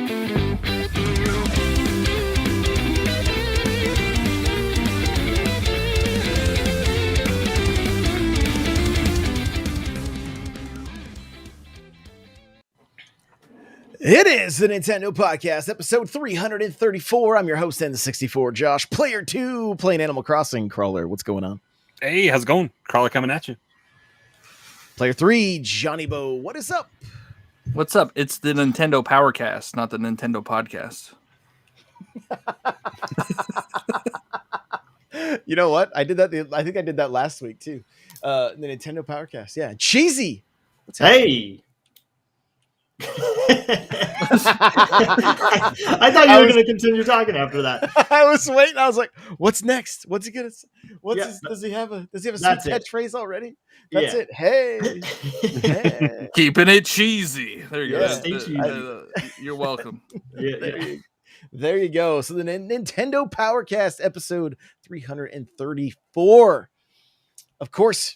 It is the Nintendo Podcast, episode 334. I'm your host, N64 Josh. Player 2, playing Animal Crossing. Crawler, what's going on? Hey, how's it going? Crawler coming at you. Player 3, Johnny Bo, what is up? What's up? It's the Nintendo Powercast, not the Nintendo Podcast. You know what? I did that. I think I did that last week too. The Nintendo Powercast. Yeah. Cheesy. What's hey. I thought you were going to continue talking after that. I was waiting. I was like, "What's next? What's he gonna? Does he have a sweet catchphrase already? That's it. Hey, hey. Keeping it cheesy. There you go. You're welcome. There you go. So the Nintendo Powercast episode 334. Of course,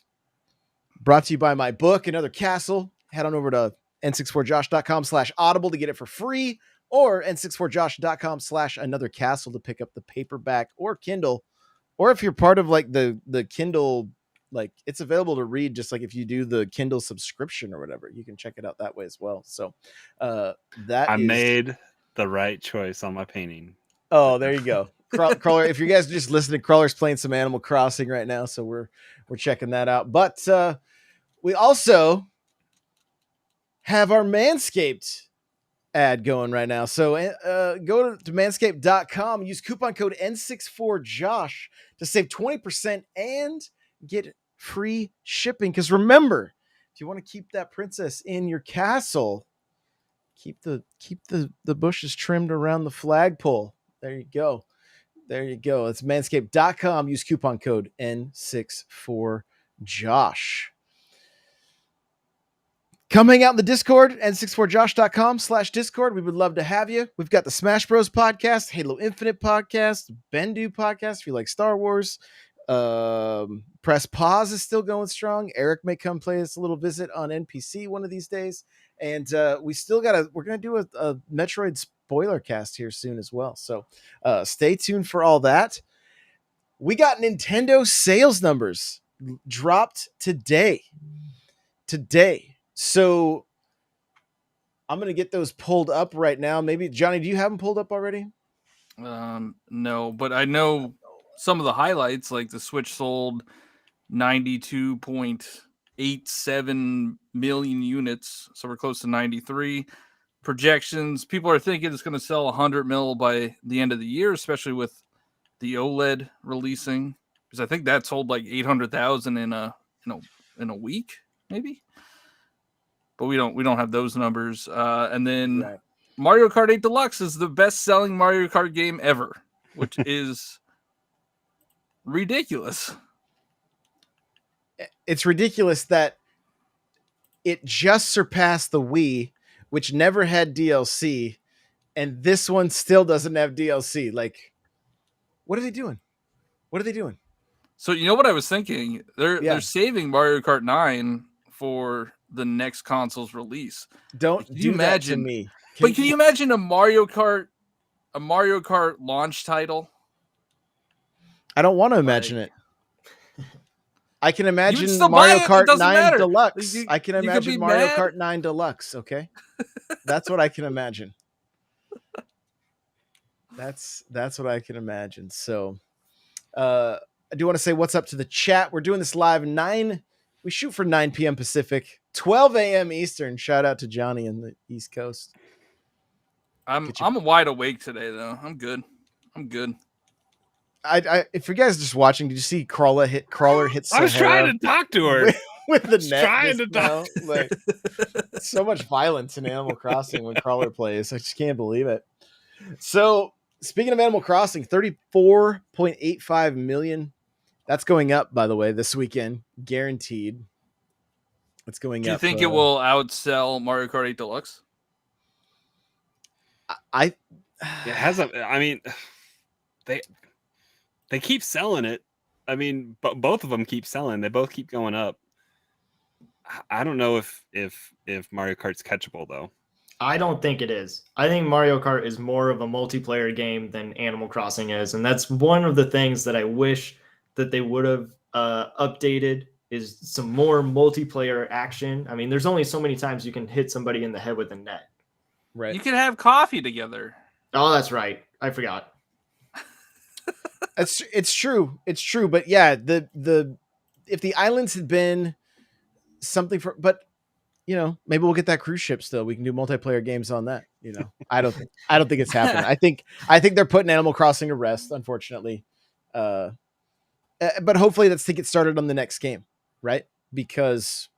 brought to you by my book, Another Castle. Head on over to n64josh.com/audible to get it for free, or n64josh.com/anothercastle to pick up the paperback or Kindle. Or if you're part of like the Kindle, like it's available to read just like if you do the Kindle subscription or whatever, you can check it out that way as well. So made the right choice on my painting. Oh, there you go. Crawler, if you guys are just listening, Crawler's playing some Animal Crossing right now, so we're checking that out. But we also have our Manscaped ad going right now. So go to manscaped.com, use coupon code N64Josh to save 20% and get free shipping. Because remember, if you want to keep that princess in your castle, keep the bushes trimmed around the flagpole. There you go. It's manscaped.com. Use coupon code N64Josh. Come hang out in the Discord, n64josh.com/Discord. We would love to have you. We've got the Smash Bros. Podcast, Halo Infinite Podcast, Bendu Podcast if you like Star Wars. Press Pause is still going strong. Eric may come play us a little visit on NPC one of these days. And we're going to do a Metroid spoiler cast here soon as well. So stay tuned for all that. We got Nintendo sales numbers dropped today. So I'm going to get those pulled up right now. Maybe, Johnny, do you have them pulled up already? No, but I know some of the highlights, like the Switch sold 92.87 million units. So we're close to 93. Projections, people are thinking it's going to sell 100 mil by the end of the year, especially with the OLED releasing. Because I think that sold like 800,000 in a week, maybe. But we don't have those numbers. And then right. Mario Kart 8 Deluxe is the best-selling Mario Kart game ever, which is ridiculous. It's ridiculous that it just surpassed the Wii, which never had DLC, and this one still doesn't have DLC. Like, what are they doing? So you know what I was thinking? They're saving Mario Kart 9 for the next console's release. Don't do that to me. Can you imagine a Mario Kart launch title? I don't want to imagine it. I can imagine Mario Kart 9 Deluxe. I can imagine Mario Kart 9 Deluxe, okay? That's what I can imagine. That's what I can imagine. So I do want to say what's up to the chat. We're doing this live we shoot for 9 p.m. Pacific, 12 a.m. Eastern. Shout out to Johnny in the East Coast. I'm wide awake today though. I'm good. If you guys are just watching, did you see Crawler hit I was trying to talk to her with the net. Trying to talk. Like, so much violence in Animal Crossing when Crawler plays. I just can't believe it. So speaking of Animal Crossing, 34.85 million. That's going up, by the way, this weekend, guaranteed. It's going up. Do you think it will outsell Mario Kart 8 Deluxe? It hasn't. I mean, they keep selling it. I mean, but both of them keep selling. They both keep going up. I don't know if Mario Kart's catchable though. I don't think it is. I think Mario Kart is more of a multiplayer game than Animal Crossing is, and that's one of the things that I wish that they would have updated is some more multiplayer action. I mean, there's only so many times you can hit somebody in the head with a net. Right. You can have coffee together. Oh, that's right. I forgot. It's true. It's true. But yeah, the if the islands had been something for, but maybe we'll get that cruise ship still. We can do multiplayer games on that. I don't think it's happening. I think they're putting Animal Crossing to rest, unfortunately. But hopefully that's to get started on the next game, right? Because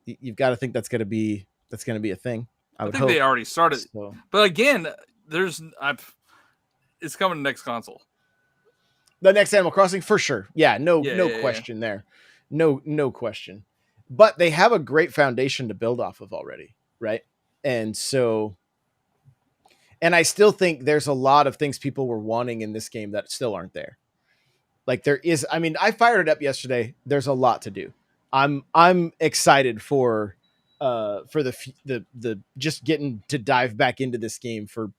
you've got to think that's going to be a thing. I would think hope. they already started. So. But again, it's coming to next console. The next Animal Crossing for sure. Yeah, no question there. No question. But they have a great foundation to build off of already, right? And so, and I still think there's a lot of things people were wanting in this game that still aren't there. Like there is, I mean, I fired it up yesterday. There's a lot to do. I'm excited for the just getting to dive back into this game for,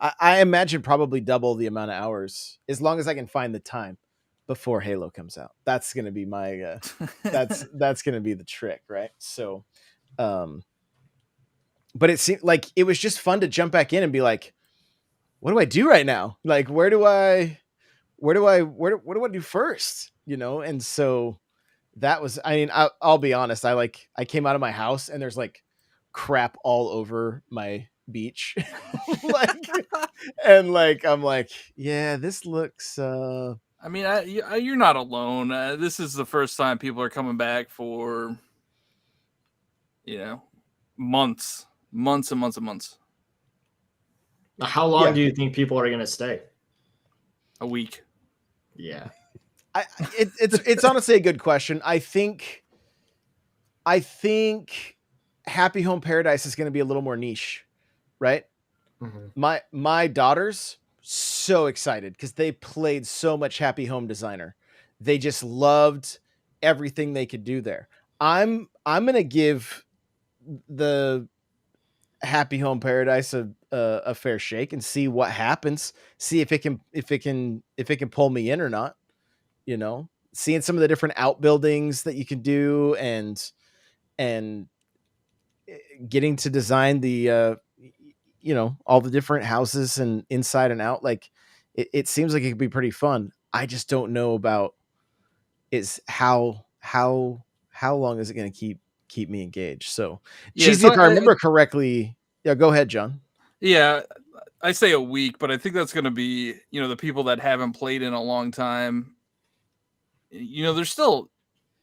I imagine probably double the amount of hours, as long as I can find the time before Halo comes out. That's going to be my, that's going to be the trick. Right. So, but it seemed like it was just fun to jump back in and be like, what do I do right now? Like, what do I do first? And so that was, I mean, I'll be honest. I came out of my house and there's like crap all over my beach. I'm like, yeah, this looks, I mean, you're not alone. This is the first time people are coming back for, months and months and months. How long do you think people are going to stay? A week. Yeah. It's honestly a good question. I think Happy Home Paradise is going to be a little more niche, right? Mm-hmm. My daughters so excited because they played so much Happy Home Designer. They just loved everything they could do there. I'm going to give the Happy Home Paradise a fair shake and see what happens. See if it can pull me in or not. Seeing some of the different outbuildings that you can do and getting to design the all the different houses and inside and out. Like it seems like it could be pretty fun. I just don't know about is how long is it going to keep me engaged. So Cheesy, if I remember correctly, yeah, go ahead, John. Yeah, I say a week, but I think that's going to be, the people that haven't played in a long time. There's still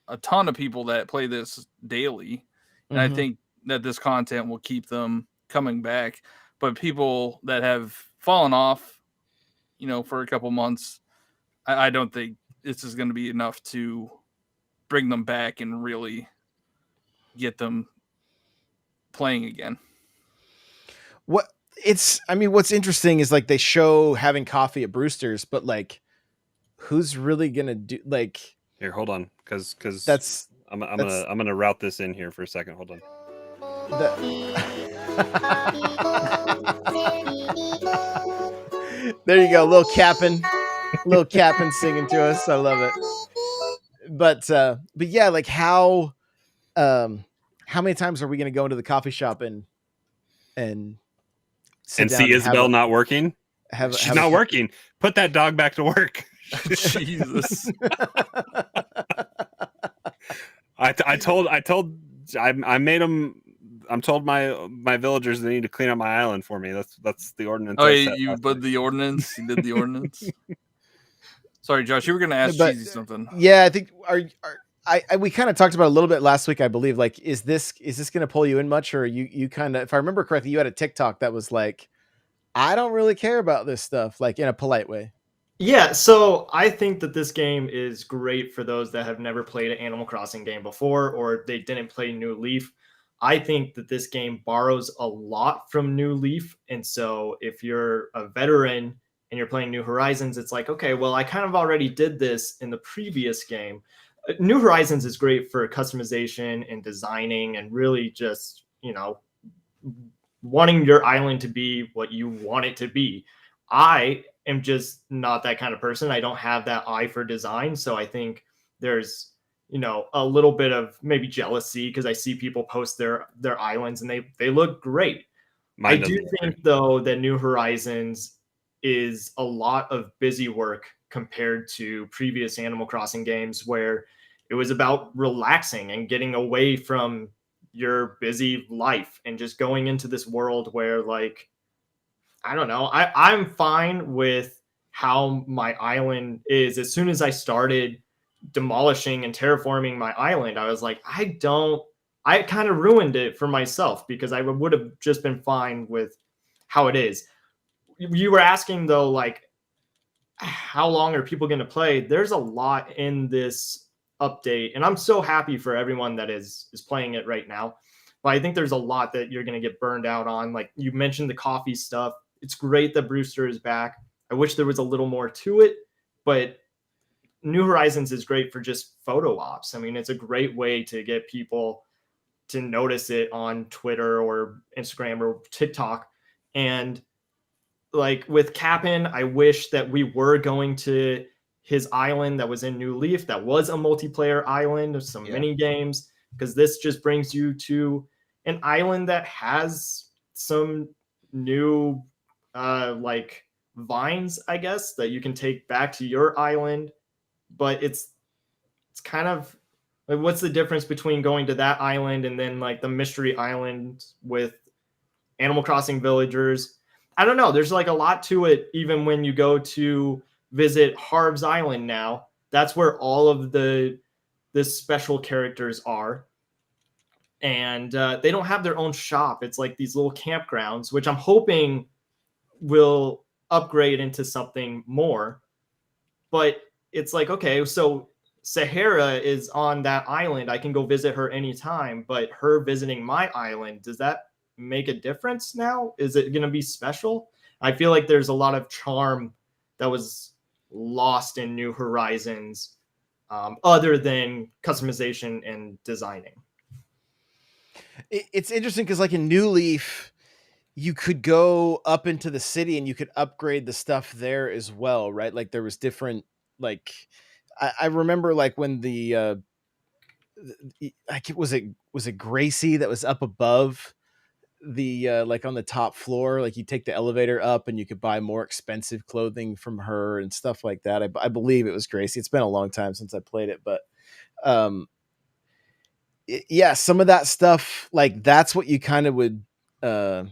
a ton of people that play this daily. And I think that this content will keep them coming back. But people that have fallen off, for a couple months, I don't think this is going to be enough to bring them back and really get them playing again. What's interesting is like they show having coffee at Brewster's, but like who's really gonna do like here, hold on, because that's I'm gonna route this in here for a second. Hold on. There you go, little Cap'n singing to us. I love it. But yeah, like how many times are we gonna go into the coffee shop and see Isabel not working? She's not working. Put that dog back to work. Jesus. I made them. I'm told my villagers they need to clean up my island for me. That's the ordinance. Oh, you did the ordinance. You did the ordinance. Sorry, Josh, you were going to ask Cheesy something. Yeah, I think we kind of talked about it a little bit last week, I believe. Like, is this going to pull you in much, or you kind of, if I remember correctly, you had a TikTok that was like, I don't really care about this stuff, like in a polite way. Yeah, so I think that this game is great for those that have never played an Animal Crossing game before, or they didn't play New Leaf. I think that this game borrows a lot from New Leaf. And so if you're a veteran and you're playing New Horizons, it's like, okay, well, I kind of already did this in the previous game. New Horizons is great for customization and designing and really just, wanting your island to be what you want it to be. I am just not that kind of person. I don't have that eye for design. So I think there's, a little bit of maybe jealousy because I see people post their islands and they look great. I Mine do doesn't look think though that New Horizons is a lot of busy work compared to previous Animal Crossing games where it was about relaxing and getting away from your busy life and just going into this world where, like, I don't know, I'm fine with how my island is. As soon as I started demolishing and terraforming my island, I was like, I kind of ruined it for myself because I would have just been fine with how it is. You were asking though, like, how long are people going to play? There's a lot in this update, and I'm so happy for everyone that is playing it right now. But I think there's a lot that you're going to get burned out on. Like you mentioned the coffee stuff. It's great that Brewster is back. I wish there was a little more to it, but New Horizons is great for just photo ops. I mean, it's a great way to get people to notice it on Twitter or Instagram or TikTok. And like with Cap'n, I wish that we were going to his island that was in New Leaf, that was a multiplayer island of some mini games, because this just brings you to an island that has some new like vines, I guess, that you can take back to your island. But it's kind of like, what's the difference between going to that island and then like the mystery island with Animal Crossing villagers? I don't know. There's like a lot to it. Even when you go to visit Harv's Island now, that's where all of the special characters are, and they don't have their own shop. It's like these little campgrounds, which I'm hoping will upgrade into something more. But it's like, okay, so Sahara is on that island. I can go visit her anytime, but her visiting my island, does that make a difference now? Is it going to be special? I feel like there's a lot of charm that was lost in New Horizons, other than customization and designing. It's interesting because, like in New Leaf, you could go up into the city and you could upgrade the stuff there as well, right? Like there was different, like I remember like when like was it Gracie that was up above the like on the top floor, like you take the elevator up and you could buy more expensive clothing from her and stuff like that. I believe it was Gracie. It's been a long time since I played it, but um yeah, some of that stuff, like that's what you kind of would uh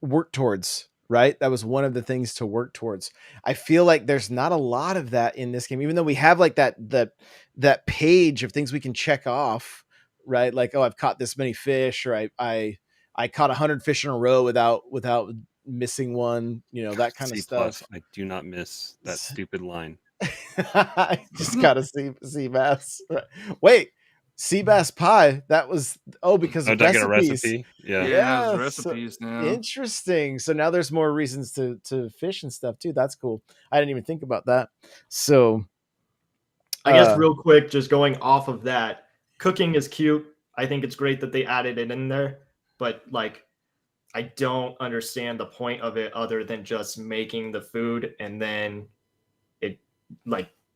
work towards, right? That was one of the things to work towards. I feel like there's not a lot of that in this game, even though we have like that page of things we can check off, right? Like, oh, I've caught this many fish, or I caught 100 fish in a row without missing one, that kind of C+. stuff. I do not miss that stupid line. I just gotta see bass. Wait, sea bass pie. That was because Oh, of did I get a recipes. recipe? Yeah. Yeah, those So recipes now. interesting. So now there's more reasons to fish and stuff too. That's cool. I didn't even think about that. So I guess real quick, just going off of that, cooking is cute. I think it's great that they added it in there, but like, I don't understand the point of it other than just making the food and then it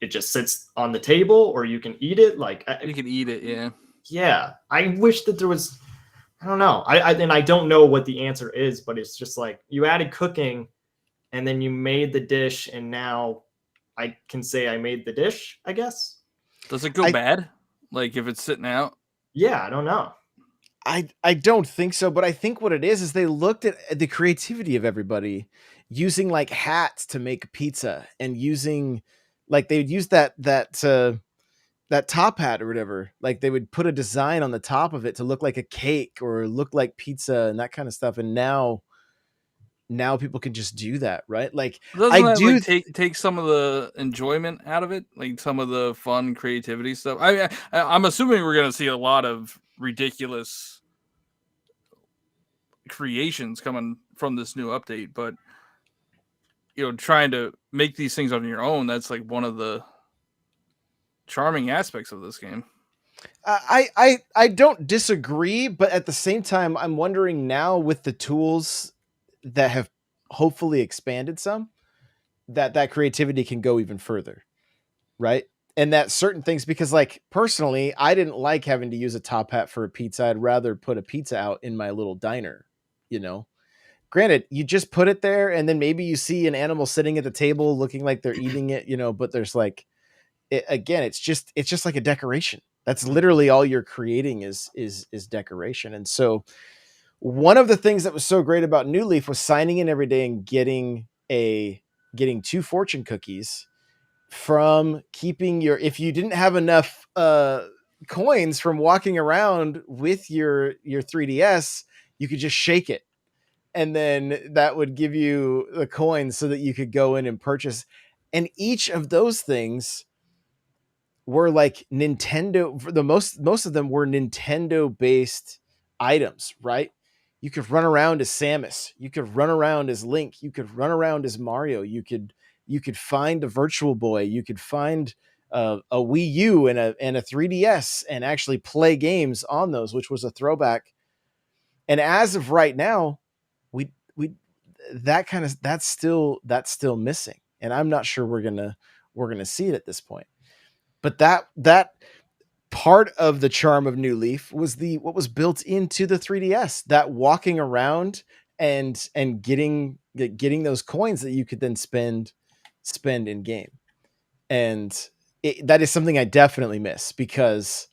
it just sits on the table or you can eat it. Like You can eat it, yeah. Yeah, I wish that there was. I don't know. I don't know what the answer is, but it's just like you added cooking, and then you made the dish, and now I can say I made the dish, I guess. Does it go bad? Like if it's sitting out? Yeah, I don't know. I don't think so, but I think what it is they looked at the creativity of everybody using like hats to make pizza and using like they would use that top hat or whatever. Like they would put a design on the top of it to look like a cake or look like pizza and that kind of stuff. And now people can just do that, right? Like Doesn't that like take some of the enjoyment out of it, like some of the fun creativity stuff? I'm assuming we're gonna see a lot of ridiculous creations coming from this new update, but trying to make these things on your own, that's like one of the charming aspects of this game. I don't disagree, but at the same time, I'm wondering now with the tools that have hopefully expanded some, that creativity can go even further, right? And that certain things, because like personally, I didn't like having to use a top hat for a pizza. I'd rather put a pizza out in my little diner, you know. Granted, you just put it there, and then maybe you see an animal sitting at the table looking like they're eating it, you know. But there's like, again, it's just like a decoration. That's literally all you're creating is decoration. And so one of the things that was so great about New Leaf was signing in every day and getting 2 fortune cookies from keeping your, if you didn't have enough coins from walking around with your 3DS, you could just shake it, and then that would give you the coins so that you could go in and purchase. And each of those things were like Nintendo, for the most of them were Nintendo based items, right? You could run around as Samus, you could run around as Link, you could run around as Mario, you could find a Virtual Boy, you could find a Wii U and a 3DS and actually play games on those, which was a throwback. And as of right now, we that's still missing, and I'm not sure we're gonna see it at this point. But that part of the charm of New Leaf was the what was built into the 3DS, that walking around and getting those coins that you could then spend in game. And that is something I definitely miss, because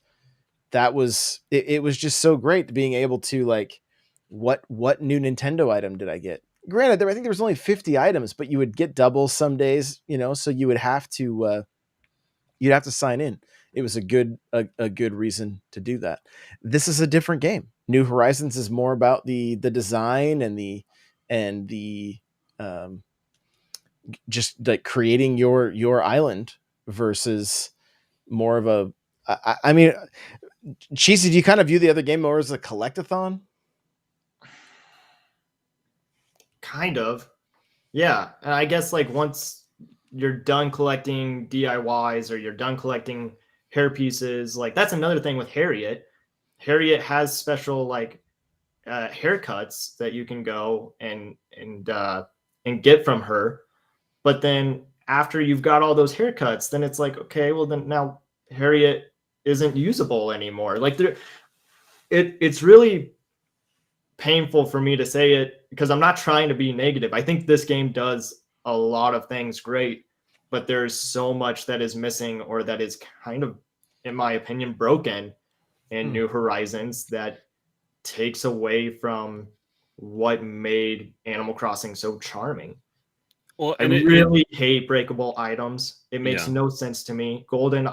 it was just so great being able to like, what new Nintendo item did I get? Granted, I think there was only 50 items, but you would get doubles some days, you know, so you'd have to sign in. It was a good reason to do that. This is a different game. New Horizons is more about the design and the um, just like creating your island versus more of a. I mean, Cheesy, do you kind of view the other game more as a collectathon? Kind of. Yeah. And I guess like once you're done collecting DIYs or you're done collecting hair pieces, like that's another thing with Harriet. Harriet has special like haircuts that you can go and get from her. But then after you've got all those haircuts, then it's like, okay, well then now Harriet isn't usable anymore. Like it's really painful for me to say it because I'm not trying to be negative. I think this game does a lot of things great, but there's so much that is missing or that is kind of, in my opinion, broken in New Horizons that takes away from what made Animal Crossing so charming. Well, I and really hate breakable items. It makes Yeah. no sense to me. Golden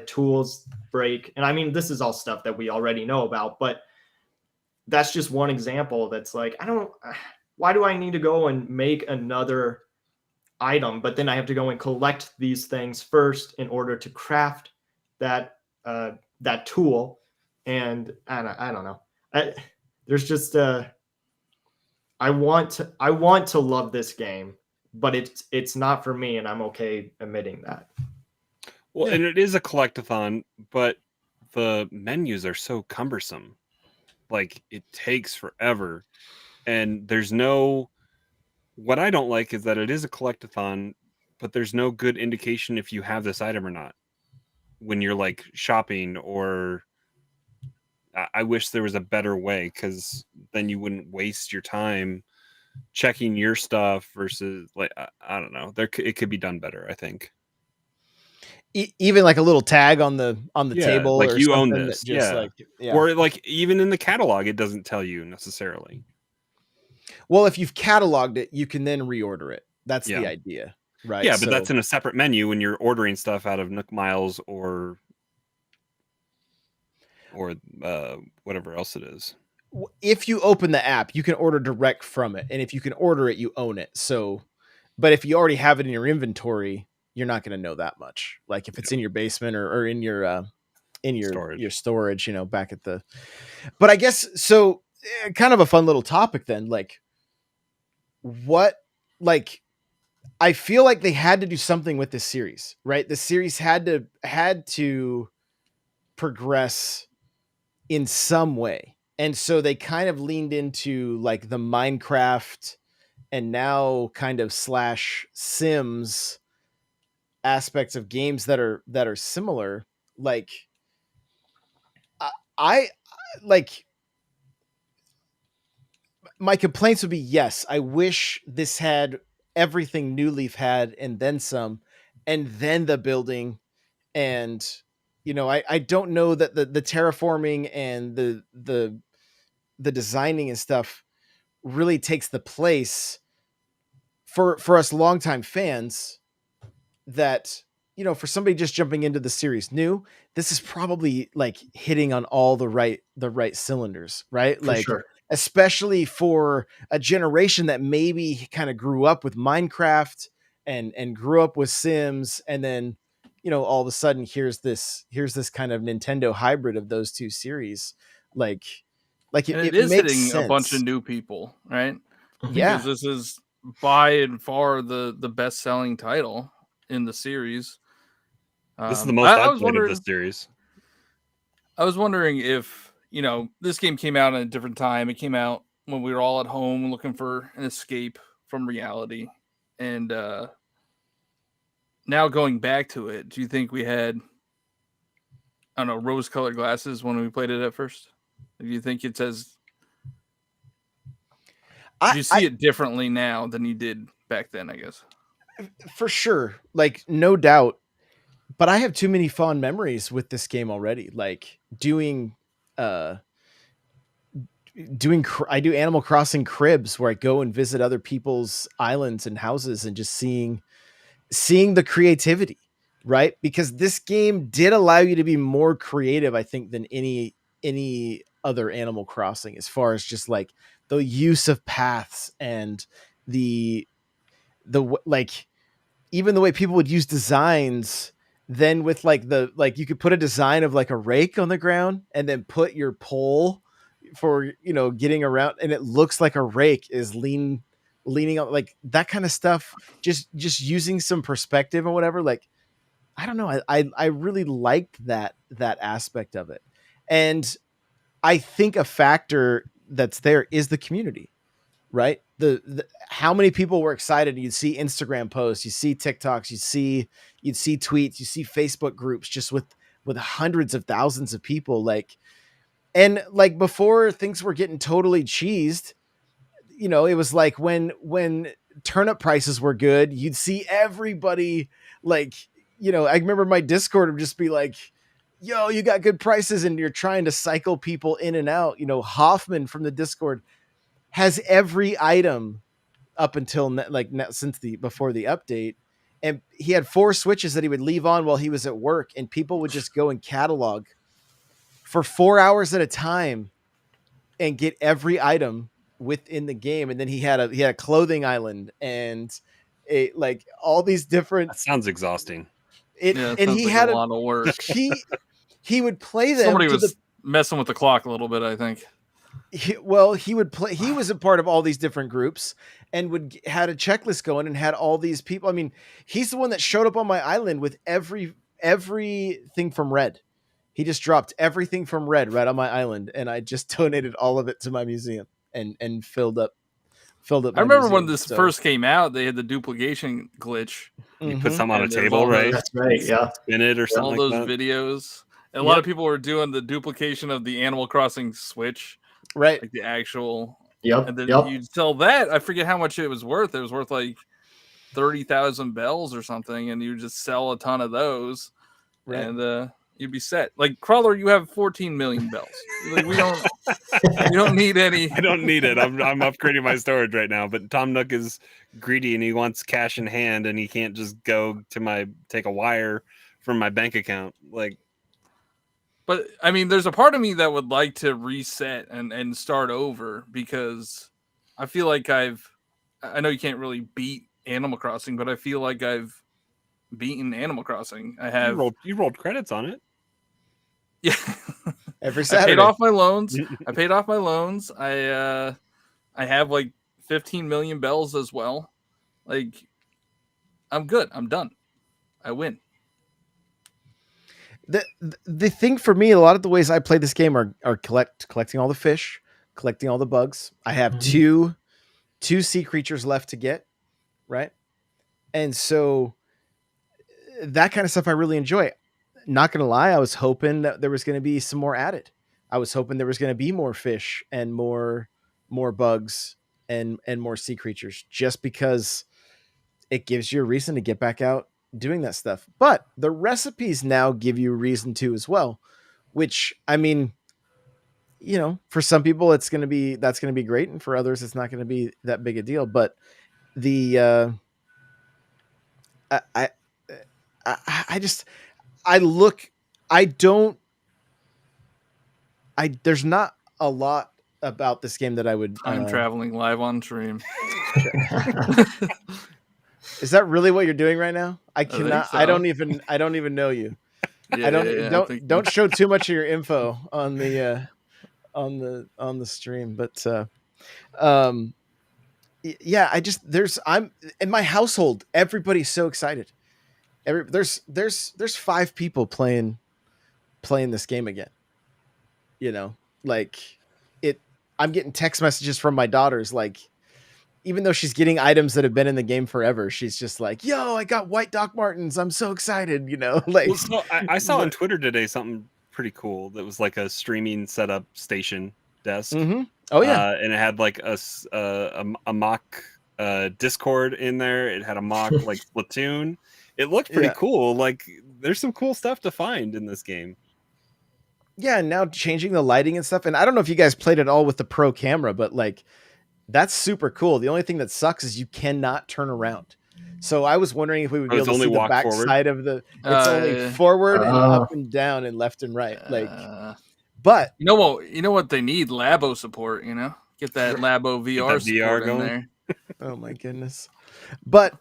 tools break. And I mean, this is all stuff that we already know about, but that's just one example that's like, why do I need to go and make another item? But then I have to go and collect these things first in order to craft that tool. And I don't know. There's just I want to love this game, but it's not for me, and I'm okay admitting that. Well, Yeah. and it is a collectathon, but the menus are so cumbersome. Like it takes forever, and there's no. What I don't like is that it is a collectathon, but there's no good indication if you have this item or not when you're like shopping. Or I wish there was a better way, because then you wouldn't waste your time checking your stuff versus like I don't know. It could be done better, I think. Even like a little tag on the Yeah, table, like or you own something this, that just yeah. like, yeah. Or like even in the catalog, it doesn't tell you necessarily. Well, if you've cataloged it, you can then reorder it. That's the Yeah. idea, right? Yeah, but that's in a separate menu when you're ordering stuff out of Nook Miles or whatever else it is. If you open the app, you can order direct from it, and if you can order it, you own it. So, but if you already have it in your inventory, you're not going to know that much. Like if it's in your basement or in your Storage. your storage, you know, back at the. But I guess so. Kind of a fun little topic then. Like, what, like, I feel like they had to do something with this series, right? The series had to progress in some way. And so they kind of leaned into like the Minecraft and now kind of / Sims aspects of games that are similar. Like I like my complaints would be, yes, I wish this had everything New Leaf had and then some, and then the building. And I don't know that the terraforming and the designing and stuff really takes the place for us longtime fans. That for somebody just jumping into the series new, this is probably like hitting on all the right cylinders, right? For Like, sure. especially for a generation that maybe kind of grew up with Minecraft and grew up with Sims, and then all of a sudden here's this kind of Nintendo hybrid of those two series. Like And it it is makes hitting a bunch of sense. new people, right? Yeah. Because this is by and far the best selling title in the series. This is the most I I've was played of wondering. this series. I was wondering if this game came out at a different time. It came out when we were all at home looking for an escape from reality, and now going back to it, do you think we had, I don't know, rose-colored glasses when we played it at first? Do you think it's as do you see it differently now than you did back then? I guess For sure, like, no doubt. But I have too many fond memories with this game already. Like uh I do Animal Crossing cribs where I go and visit other people's islands and houses and just seeing the creativity, right? Because this game did allow you to be more creative, I think, than any other Animal Crossing, as far as just like the use of paths and the like even the way people would use designs. Then with like you could put a design of like a rake on the ground and then put your pole for getting around, and it looks like a rake is leaning on, like that kind of stuff. Just using some perspective and whatever. Like, I don't know, I really liked that aspect of it. And I think a factor that's there is the community, right? The how many people were excited. You'd see Instagram posts, you see TikToks, you'd see tweets, you see Facebook groups just with hundreds of thousands of people. Like, and like before things were getting totally cheesed, it was like when turnip prices were good, you'd see everybody, like, I remember my Discord would just be like, yo, you got good prices, and you're trying to cycle people in and out. Hoffman from the Discord has every item up until since before the update, and he had 4 switches that he would leave on while he was at work, and people would just go and catalog for 4 hours at a time and get every item within the game. And then he had a clothing island and like all these different That sounds exhausting. yeah, it and sounds he like had a lot of work. he would play them Somebody to was messing with the clock a little bit, I think. he would play. He was a part of all these different groups and had a checklist going and had all these people. I mean, he's the one that showed up on my island with everything from Red. He just dropped everything from Red right on my island, and I just donated all of it to my museum and filled up. I remember when this first came out, they had the duplication glitch. You put something on a And there's table, all right? those- That's right. Yeah. Spin it or something all like those that. videos. And a lot of people were doing the duplication of the Animal Crossing Switch, right? like the actual. Yep. And then Yep. you'd sell that. I forget how much it was worth. It was worth like 30,000 bells or something, and you just sell a ton of those, Right. and you'd be set. Like Crawler, you have 14 million bells. Like we don't need any. I don't need it. I'm upgrading my storage right now. But Tom Nook is greedy and he wants cash in hand, and he can't just go to take a wire from my bank account. Like, But I mean, there's a part of me that would like to reset and start over, because I feel like I know you can't really beat Animal Crossing, but I feel like I've beaten Animal Crossing. I have. You rolled credits on it. Yeah. Every I Saturday. paid off my loans. I have like 15 million bells as well. Like, I'm good. I'm done. I win. the thing for me, a lot of the ways I play this game are collecting all the fish, collecting all the bugs. I have Mhm. two sea creatures left to get, right? And so that kind of stuff I really enjoy. Not gonna lie, I was hoping that there was gonna be some more added. I was hoping there was gonna be more fish and more bugs and more sea creatures, just because it gives you a reason to get back out doing that stuff. But the recipes now give you a reason to as well, which I mean, for some people that's gonna be great, and for others it's not gonna be that big a deal. But the I, I I just I look I don't I there's not a lot about this game that I would Time traveling live on stream. is that really what you're doing right now? I think cannot so. I don't even know you. Yeah, I don't I think don't show too much of your info on the on the stream, but um yeah, I'm in my household, everybody's so excited. There's 5 people playing this game again. Like it I'm getting text messages from my daughters, like, even though she's getting items that have been in the game forever, she's just like, "Yo, I got white Doc Martens. I'm so excited!" Like. Well, so I saw on But, Twitter today something pretty cool that was like a streaming setup station desk, oh yeah, and it had like a mock Discord in there. It had a mock like Splatoon. It looked pretty yeah, cool. Like there's some cool stuff to find in this game. yeah. And now changing the lighting and stuff, and I don't know if you guys played it all with the pro camera, but like that's super cool. The only thing that sucks is you cannot turn around. So I was wondering if we would Oh, be it's able to only see the walk back forward. side of the. It's only forward and up and down and left and right. Like, but you know what they need? Labo support. Get that Labo VR that VR support in going. there. oh my goodness, but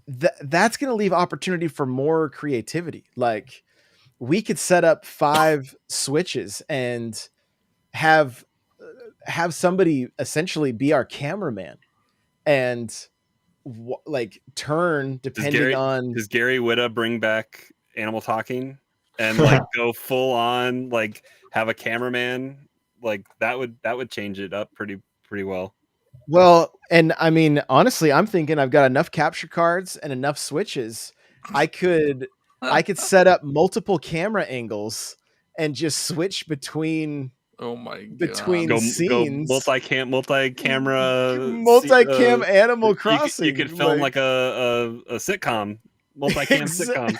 that's going to leave opportunity for more creativity. Like, we could set up 5 switches and have somebody essentially be our cameraman and like turn depending on. Does Gary Whitta bring back animal talking and like go full on, like have a cameraman? Like that would change it up pretty well. Well, and I mean, honestly, I'm thinking I've got enough capture cards and enough switches. I could set up multiple camera angles and just switch between Oh my god! Go scenes. multi-camera Multi-cam Animal Crossing. You could film like a sitcom, multi-cam sitcom.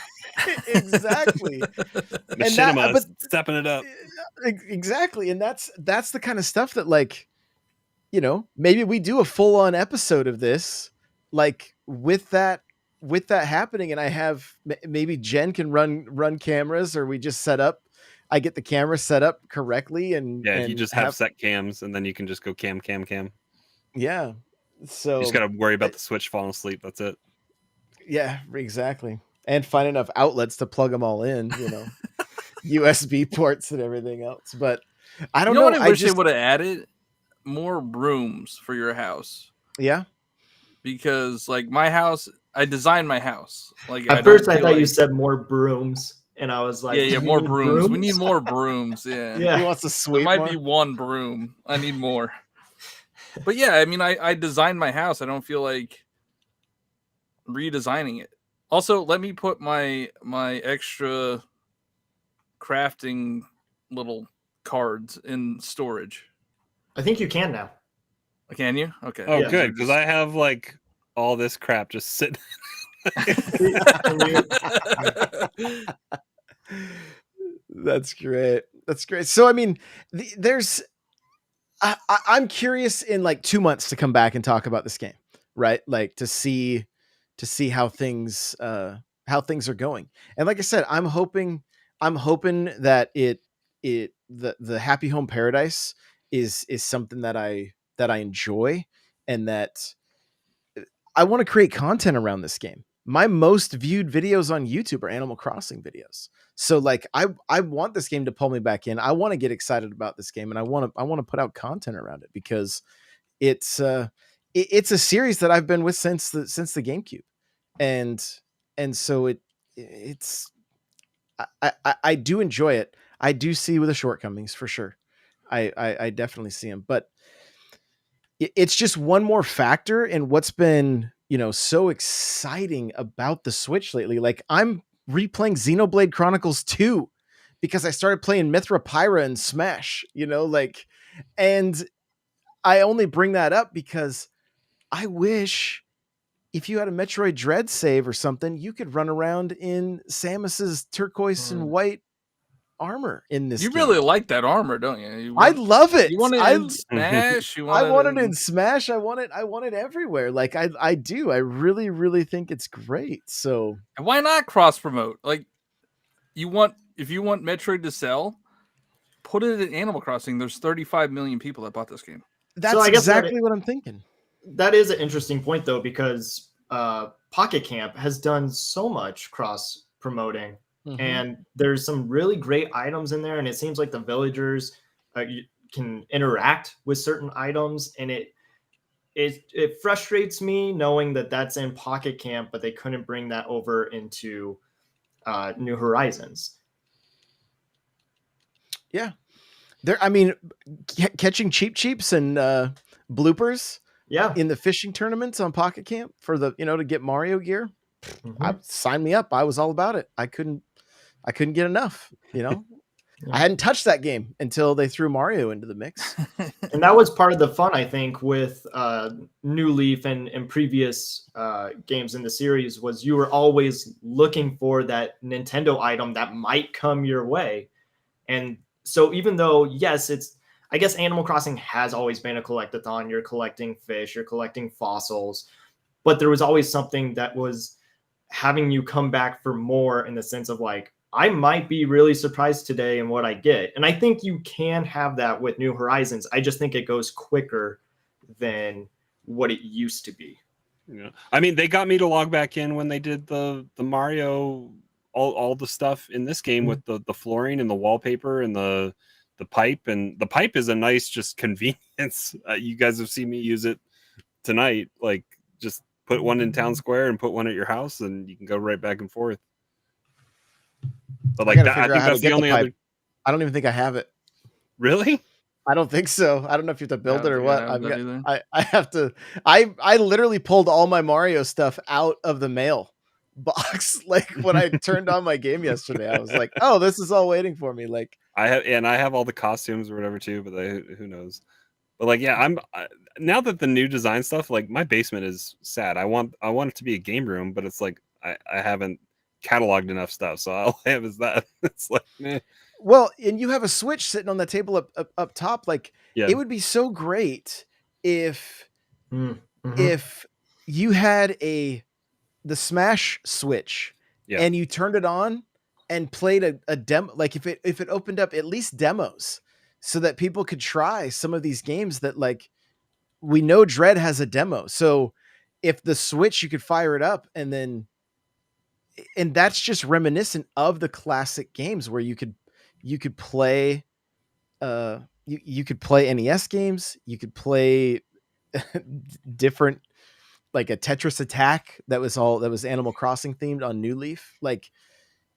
Exactly. Machinima stepping it up. Exactly, and that's the kind of stuff that, like, maybe we do a full-on episode of this, like with that happening, and I have maybe Jen can run cameras, or we just I get the camera set up correctly, and you just have set cams, and then you can just go cam. Yeah, so you just gotta worry about the switch falling asleep. That's it. Yeah, exactly, and find enough outlets to plug them all in. USB ports and everything else. But I don't know. What I wish they would have added? More rooms for your house. Yeah, because like my house, I designed my house. Like at first, I thought you said more brooms, and I was like, yeah, more brooms. We need more brooms. Yeah, yeah. He wants to sweep. There might be one broom. I need more. But yeah, I mean, I designed my house. I don't feel like redesigning it. Also, let me put my extra crafting little cards in storage. I think you can now. Can you? Okay. Oh, yeah, good, because I have like all this crap just sitting. That's great. So, I mean, I'm curious in like 2 months to come back and talk about this game, right? Like to see how things are going. And like I said, I'm hoping that the Happy Home Paradise is something that I enjoy, and that I want to create content around this game. My most viewed videos on YouTube are Animal Crossing videos. So like I want this game to pull me back in. I want to get excited about this game, and I want to put out content around it, because it's a series that I've been with since the GameCube. And so it's I do enjoy it. I do see the shortcomings for sure. I definitely see them, but it's just one more factor in what's been, so exciting about the Switch lately. Like I'm replaying Xenoblade Chronicles 2 because I started playing Mithra Pyra and Smash, and I only bring that up because I wish if you had a Metroid Dread save or something, you could run around in Samus's turquoise and white armor in this You game. really like that armor, don't you? I love it. You want it in Smash. You want I want it in Smash. I want it everywhere. Like I do. I really, really think it's great. So And why not cross promote? Like if you want Metroid to sell, put it in Animal Crossing. There's 35 million people that bought this game. that's I guess exactly what I'm thinking. That is an interesting point though, because Pocket Camp has done so much cross promoting. Mhm. And there's some really great items in there, and it seems like the villagers can interact with certain items, and it frustrates me knowing that that's in Pocket Camp, but they couldn't bring that over into New Horizons. Yeah, catching cheaps and bloopers. Yeah, In the fishing tournaments on Pocket Camp for the to get Mario gear. Mhm. Sign me up. I was all about it. I couldn't get enough. Yeah. I hadn't touched that game until they threw Mario into the mix. And that was part of the fun, I think, with New Leaf and previous games in the series, was you were always looking for that Nintendo item that might come your way. And so even though, yes, I guess Animal Crossing has always been a collectathon. You're collecting fish, you're collecting fossils, but there was always something that was having you come back for more, in the sense of like, I might be really surprised today in what I get. And I think you can have that with New Horizons. I just think it goes quicker than what it used to be. Yeah. I mean, they got me to log back in when they did the Mario, all the stuff in this game with the flooring and the wallpaper and the pipe. And the pipe is a nice just convenience. You guys have seen me use it tonight. Like, just put one in town square and put one at your house, and you can go right back and forth. But like that, I think that's the only other. I don't even think I have it. Really? I don't think so. I don't know if you have to build it or what. I have to. I literally pulled all my Mario stuff out of the mail box. Like when I turned on my game yesterday, I was like, "Oh, this is all waiting for me." Like I have all the costumes or whatever too, but who knows? But like, yeah, now that the new design stuff, like my basement is sad. I want it to be a game room, but it's like I haven't cataloged enough stuff, so all I have is that. It's like, meh. Well, and you have a Switch sitting on the table up top. Like, Yeah. it would be so great if Mm-hmm. if you had the Smash Switch, Yeah. and you turned it on and played a demo. Like if it opened up at least demos, so that people could try some of these games that, like, we know Dread has a demo. So if the Switch, you could fire it up and that's just reminiscent of the classic games where you could play you could play NES games, you could play different, like a Tetris Attack that was Animal Crossing themed on New Leaf. Like,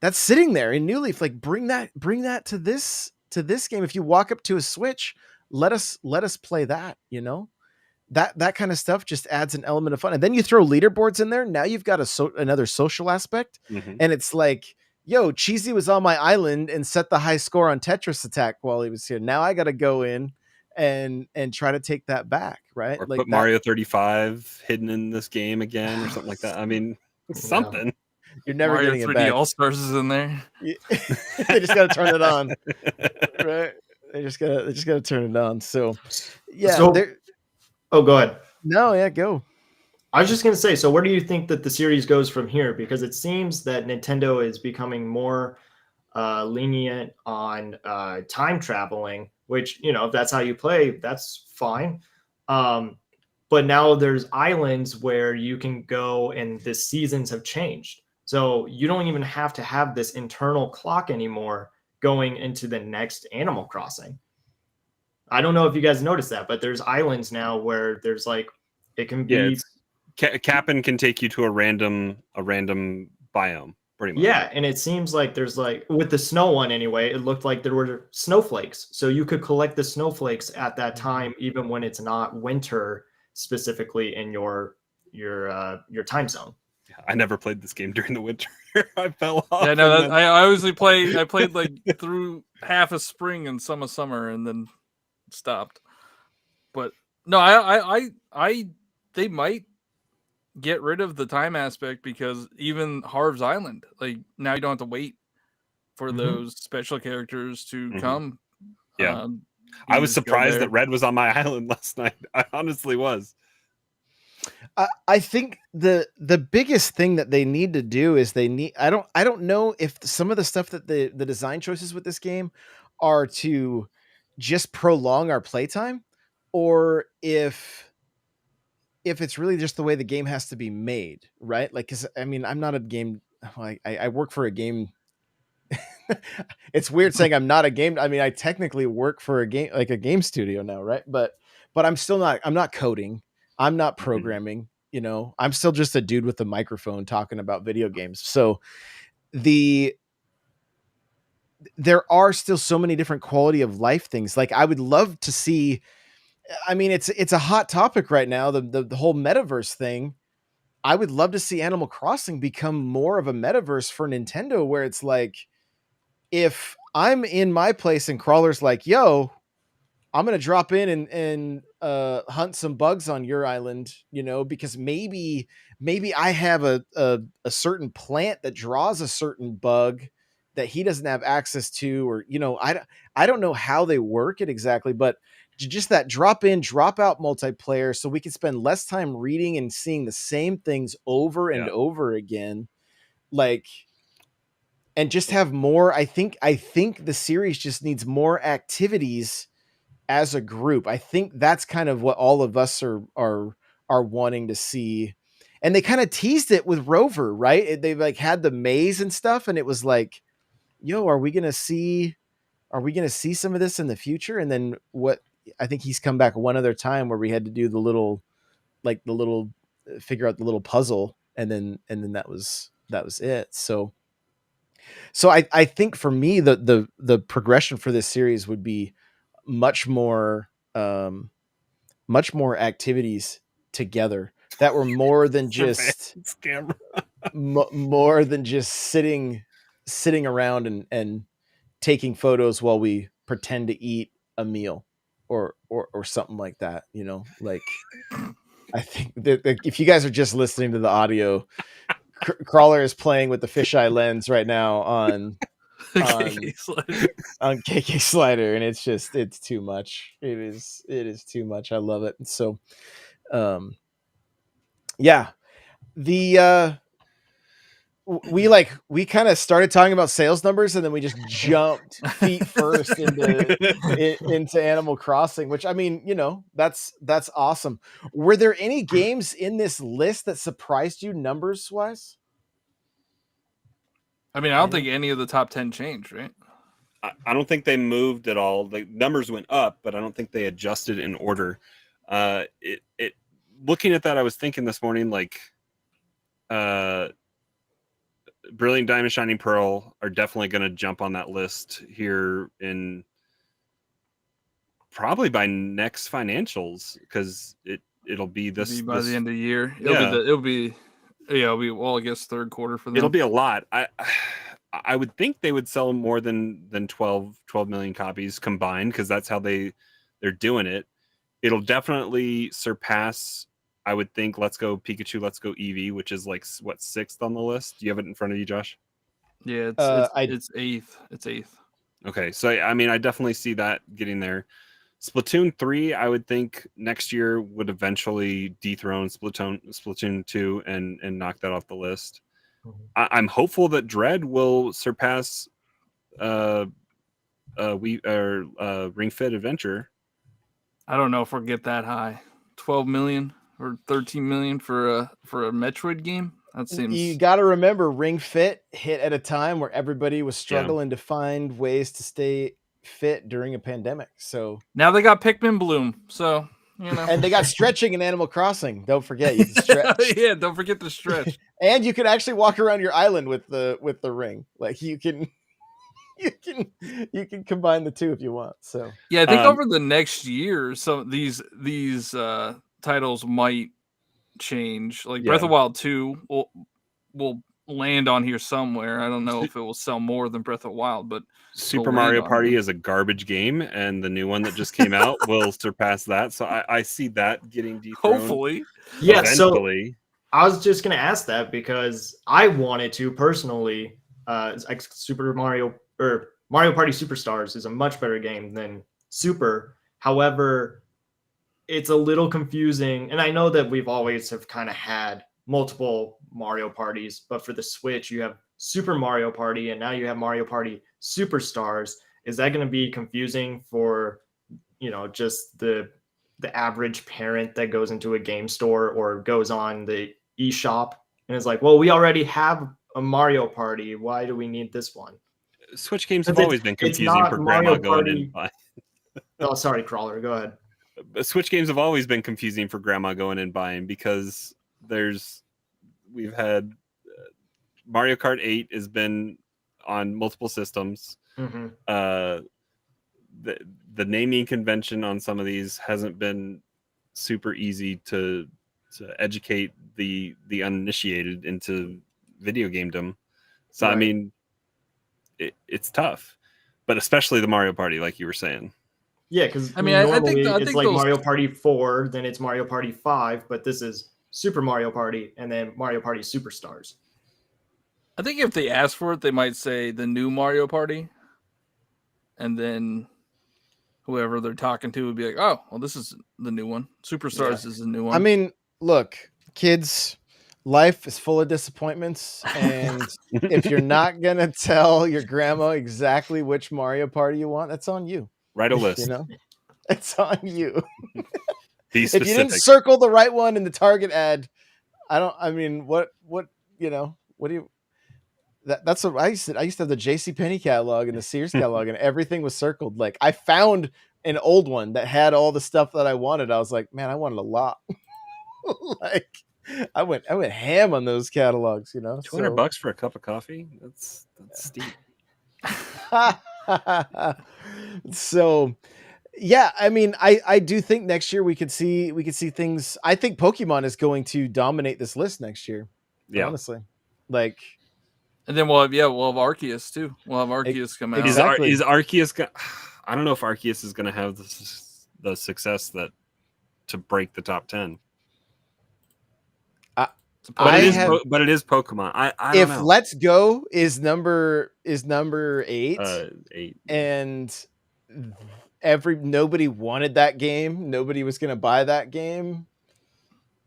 that's sitting there in New Leaf. Like, bring that to this game. If you walk up to a Switch, let us play that, that kind of stuff just adds an element of fun. And then you throw leaderboards in there. Now you've got another social aspect. Mhm. And it's like, yo, Cheesy was on my island and set the high score on Tetris Attack while he was here. Now I got to go in and try to take that back. Right. Or like put Mario 35 hidden in this game again or something like that. I mean, something. You're never Mario getting 3D it back. All-Stars is in there. They just got to turn it on. Right. They just got to turn it on. So yeah. Go ahead. No, yeah, go. I was just going to say, so where do you think that the series goes from here? Because it seems that Nintendo is becoming more lenient on time traveling, which, if that's how you play, that's fine. But now there's islands where you can go and the seasons have changed. So you don't even have to have this internal clock anymore going into the next Animal Crossing. I don't know if you guys noticed that, but there's islands now where there's like, it can be. Cap'n can take you to a random biome pretty much. Yeah, and it seems like there's like with the snow one anyway, it looked like there were snowflakes. So you could collect the snowflakes at that time, even when it's not winter specifically in your time zone. I never played this game during the winter. I fell off. Yeah, no, and then- I usually play. I played like through half of spring and some of summer, and then stopped. But no, they might get rid of the time aspect because even Harv's Island, like now you don't have to wait for those special characters to come. Yeah. You I was just go surprised there. that Red was on my island last night. I honestly was. I think the biggest thing that they need to do is I don't know if some of the stuff that the design choices with this game are to just prolong our playtime, or if it's really just the way the game has to be made, right? Like, cause I mean, I'm not a game. I work for a game. It's weird saying I'm not a game. I mean, I technically work for a game studio now, right? But I'm still not. I'm not coding. I'm not programming. You know, I'm still just a dude with a microphone talking about video games. So there are still so many different quality of life things. Like, I would love to see. I mean, it's a hot topic right now. The whole metaverse thing. I would love to see Animal Crossing become more of a metaverse for Nintendo, where it's like, if I'm in my place and Crawler's like, yo, I'm going to drop in and hunt some bugs on your island, you know, because maybe I have a certain plant that draws a certain bug that he doesn't have access to, or, you know, I don't know how they work it exactly, but just that drop in, drop out multiplayer, so we can spend less time reading and seeing the same things over and over again. Like, and just have more. I think the series just needs more activities as a group. I think that's kind of what all of us are wanting to see. And they kind of teased it with Rover, right? They like had the maze and stuff, and it was like, yo, are we gonna see some of this in the future? And then what, I think he's come back one other time where we had to do the little figure out the little puzzle, and then that was it. So I think for me, the progression for this series would be much more activities together that were more than just more than just sitting around and taking photos while we pretend to eat a meal or something like that, you know. Like, I think that if you guys are just listening to the audio, Crawler is playing with the fisheye lens right now on KK Slider, and it's too much. It is too much. I love it. So yeah, we kind of started talking about sales numbers, and then we just jumped feet first into Animal Crossing, which, I mean, you know, that's awesome. Were there any games in this list that surprised you numbers wise? I mean, I don't think any of the top 10 changed, right? I don't think they moved at all. The numbers went up, but I don't think they adjusted in order. Looking at that, I was thinking this morning, like, Brilliant Diamond, Shining Pearl are definitely going to jump on that list here in probably by next financials, because it'll be by the end of the year. It'll be well, I guess third quarter for them. It'll be a lot. I would think they would sell more than 12 million copies combined, because that's how they're doing it. It'll definitely surpass, I would think, Let's Go Pikachu, Let's Go Eevee, which is like what, 6th on the list. Do you have it in front of you, Josh? Yeah, it's 8th. It's 8th. Okay, so I mean, I definitely see that getting there. Splatoon 3, I would think next year would eventually dethrone Splatoon 2 and knock that off the list. I'm hopeful that Dread will surpass Ring Fit Adventure. I don't know if we'll get that high. 12 million or 13 million for a Metroid game. That seems. You got to remember, Ring Fit hit at a time where everybody was struggling to find ways to stay fit during a pandemic. So now they got Pikmin Bloom. So, you know, and they got stretching in Animal Crossing. Don't forget, you can stretch. Yeah, don't forget to stretch. And you can actually walk around your island with the ring. Like you can you can combine the two if you want. So Yeah, I think over the next year, some these titles might change. Like Breath of the Wild 2 will land on here somewhere. I don't know if it will sell more than Breath of the Wild, but Super Mario Party is a garbage game, and the new one that just came out will surpass that. So I see that getting dethroned. Hopefully. Yeah, eventually. So I was just going to ask that because I wanted to personally, Super Mario or Mario Party Superstars is a much better game than Super. However, it's a little confusing, and I know that we've always have kind of had multiple Mario parties, but for the Switch, you have Super Mario Party, and now you have Mario Party Superstars. Is that going to be confusing for, just the average parent that goes into a game store or goes on the eShop and is like, well, we already have a Mario Party. Why do we need this one? Switch games have always been confusing for grandma going in and buying. Oh, sorry, Crawler. Go ahead. Switch games have always been confusing for grandma going and buying because we've had Mario Kart 8 has been on multiple systems. Mm-hmm. The naming convention on some of these hasn't been super easy to educate the uninitiated into video gamedom. So right. I mean, it's tough, but especially the Mario Party, like you were saying. Yeah, because normally it's like Mario Party 4, then it's Mario Party 5, but this is Super Mario Party and then Mario Party Superstars. I think if they ask for it, they might say the new Mario Party, and then whoever they're talking to would be like, "Oh, well, this is the new one. Superstars is the new one." I mean, look, kids, life is full of disappointments, and if you're not gonna tell your grandma exactly which Mario Party you want, that's on you. Write a list. It's on you. Be specific. If you didn't circle the right one in the Target ad, what do you? That's what I used to have the JCPenney catalog and the Sears catalog, and everything was circled. Like I found an old one that had all the stuff that I wanted. I was like, man, I wanted a lot. Like I went ham on those catalogs, $200 for a cup of coffee. That's steep. So yeah, I mean, I do think next year we could see things. I think Pokemon is going to dominate this list next year. Yeah, honestly, like. And then we'll have Arceus too. We'll have Arceus come out. Exactly. Is Arceus? I don't know if Arceus is going to have the success to break the top 10. But it is Pokemon. I don't know. Let's Go is number 8, 8, and nobody wanted that game. Nobody was going to buy that game.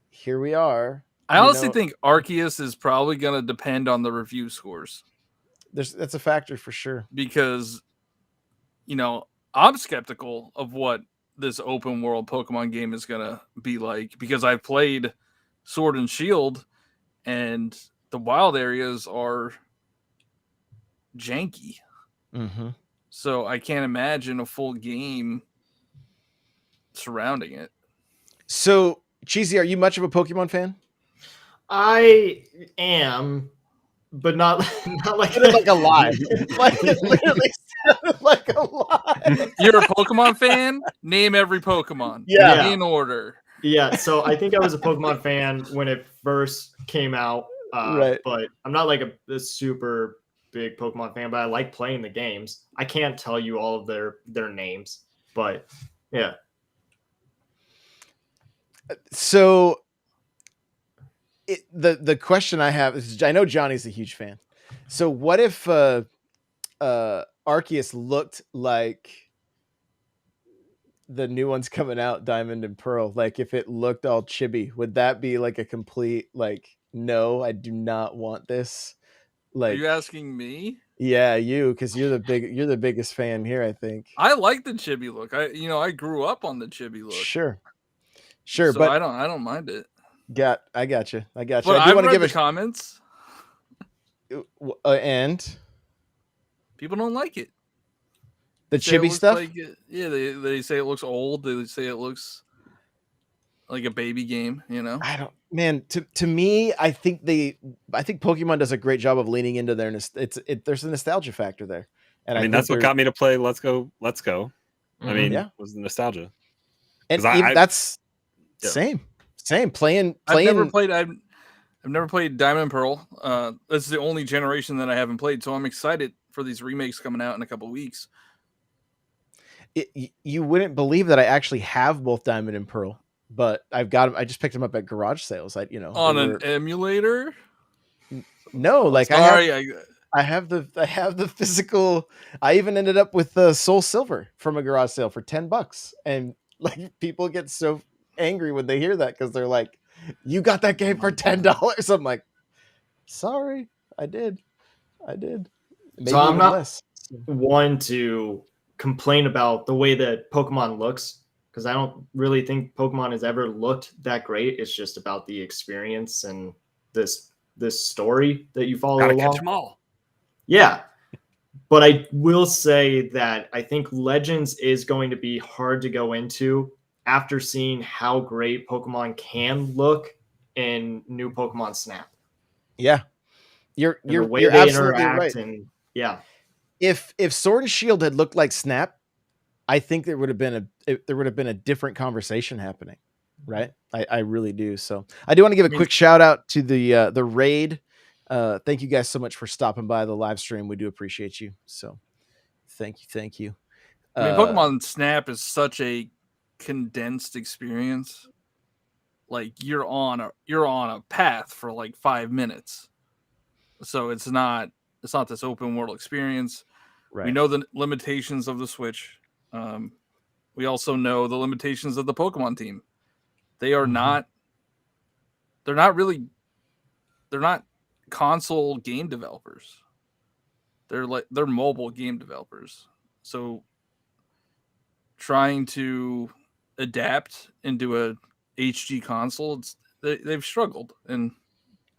Here we are. I honestly think Arceus is probably going to depend on the review scores. That's a factor for sure. Because, I'm skeptical of what this open world Pokemon game is going to be like. Because I've played Sword and Shield, and the wild areas are janky. Mm-hmm. So I can't imagine a full game surrounding it. So, Cheesy, are you much of a Pokemon fan? I am, but not like a lie. Like it literally sounded like a lie. You're a Pokemon fan? Name every Pokemon. Yeah. In order. Yeah, so I think I was a Pokemon fan when it first came out. Right. But I'm not like a super big Pokemon fan, but I like playing the games. I can't tell you all of their names, but yeah. So the question I have is, I know Johnny's a huge fan. So what if Arceus looked like the new ones coming out, Diamond and Pearl? Like if it looked all chibi, would that be like a complete no, I do not want this? Like, are you asking me? Yeah, you, because you're the biggest fan here, I think. I like the chibi look. I grew up on the chibi look. Sure, so but I don't mind it. I got you. But I do want to give the comments, and people don't like it. The chibi stuff. They say it looks old. They say it looks like a baby game, you know. I don't, man. To me, I think Pokemon does a great job of leaning into their. There's a nostalgia factor there, and I I mean, think that's what got me to play Let's Go. I Mhm. mean, Yeah. was the nostalgia. and 'Cause I that's Yeah. same playing. I've never played Diamond and Pearl. This is the only generation that I haven't played, so I'm excited for these remakes coming out in a couple weeks. You wouldn't believe that I actually have both Diamond and Pearl, but I've got them. I just picked them up at garage sales. On an emulator? No, Oh, like sorry, I have the physical. I even ended up with the Soul Silver from a garage sale for $10, and like people get so angry when they hear that because they're like, "You got that game for $10?" I'm like, "Sorry, I did. Maybe So I'm even not less." one to complain about the way that Pokemon looks, because I don't really think Pokemon has ever looked that great. It's just about the experience and this story that you follow gotta along. catch them all. Yeah. But I will say that I think Legends is going to be hard to go into after seeing how great Pokemon can look in new Pokemon Snap. Yeah, And the way you're they absolutely interact right. and yeah. If Sword and Shield had looked like Snap, I think there would have been a different conversation happening, right? I really do. So I do want to give a quick shout out to the raid. Thank you guys so much for stopping by the live stream. We do appreciate you. So thank you. I mean, Pokemon Snap is such a condensed experience. Like you're on a path for like 5 minutes, so it's not this open world experience. Right. We know the limitations of the Switch. We also know the limitations of the Pokemon team. They are not. They're not console game developers. They're mobile game developers. So trying to adapt into a HD console, they've struggled, and